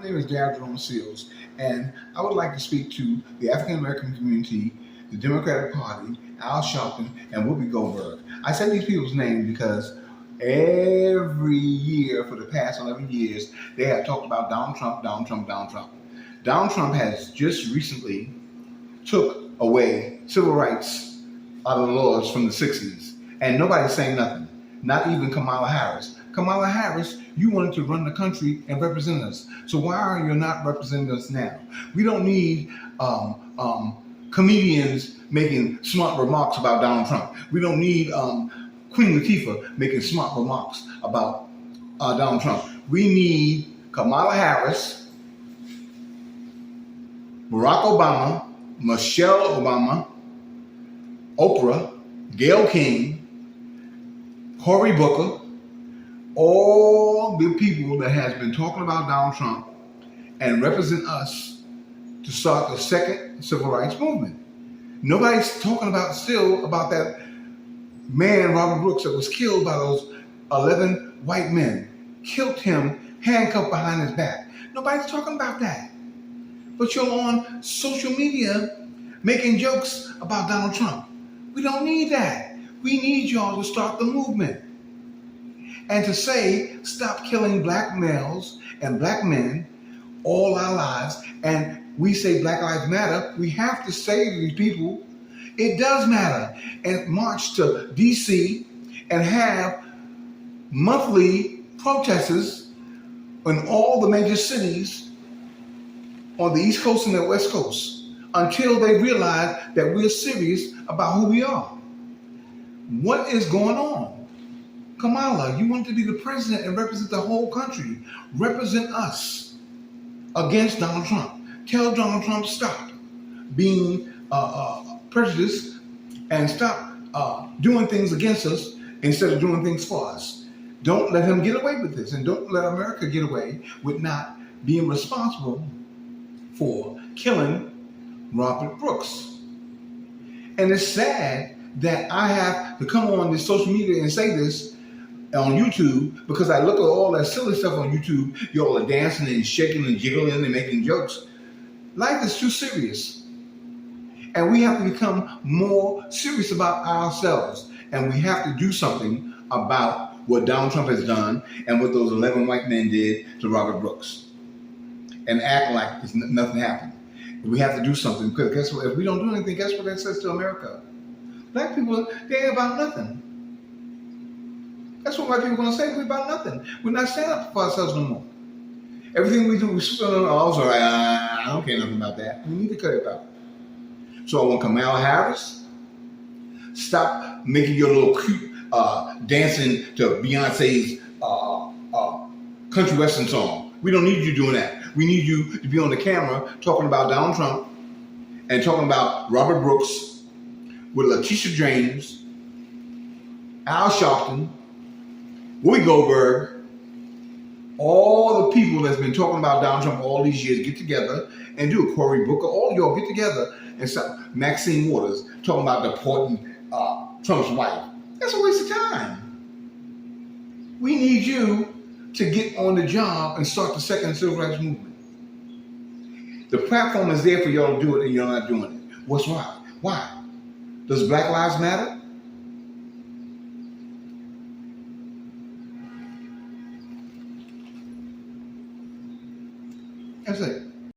My name is Darrell Seals, and I would like to speak to the African American community, the Democratic Party, Al Sharpton, and Whoopi Goldberg. I said these people's names because every year for the past 11 years, they have talked about Donald Trump, Donald Trump, Donald Trump. Donald Trump has just recently took away civil rights out of the laws from the 60s, and nobody's saying nothing, not even Kamala Harris. Kamala Harris, you wanted to run the country and represent us. So why are you not representing us now? We don't need comedians making smart remarks about Donald Trump. We don't need Queen Latifah making smart remarks about Donald Trump. We need Kamala Harris, Barack Obama, Michelle Obama, Oprah, Gayle King, Cory Booker, all the people that has been talking about Donald Trump and represent us to start the second civil rights movement. Nobody's talking about that man, Robert Brooks, that was killed by those 11 white men. Killed him, handcuffed behind his back. Nobody's talking about that. But you're on social media making jokes about Donald Trump. We don't need that. We need y'all to start the movement. And to say, stop killing black males and black men all our lives, and we say Black Lives Matter, we have to say to these people, it does matter. And march to DC and have monthly protests in all the major cities on the East Coast and the West Coast until they realize that we're serious about who we are. What is going on? Kamala, you want to be the president and represent the whole country. Represent us against Donald Trump. Tell Donald Trump stop being prejudiced and stop doing things against us instead of doing things for us. Don't let him get away with this, and don't let America get away with not being responsible for killing Robert Brooks. And it's sad that I have to come on this social media and say this on YouTube because I look at all that silly stuff on YouTube. You all are dancing and shaking and jiggling and making jokes. Life is too serious. And we have to become more serious about ourselves. And we have to do something about what Donald Trump has done and what those 11 white men did to Robert Brooks. And act like nothing happened. We have to do something because guess what? If we don't do anything, guess what that says to America? Black people, they ain't about nothing. That's what white people are going to say. We're about nothing. We're not standing up for ourselves no more. Everything we do, we sit on our arms. I don't care nothing about that. We need to cut it out. So I want Kamala Harris, stop making your little cute dancing to Beyonce's country western song. We don't need you doing that. We need you to be on the camera talking about Donald Trump and talking about Robert Brooks with Letitia James, Al Sharpton, Whoopi Goldberg, all the people that's been talking about Donald Trump all these years get together and do it. Cory Booker, all y'all get together and stop. Maxine Waters talking about deporting Trump's wife. That's a waste of time. We need you to get on the job and start the second civil rights movement. The platform is there for y'all to do it and you're not doing it. What's why? Why? Does Black Lives Matter? That's it.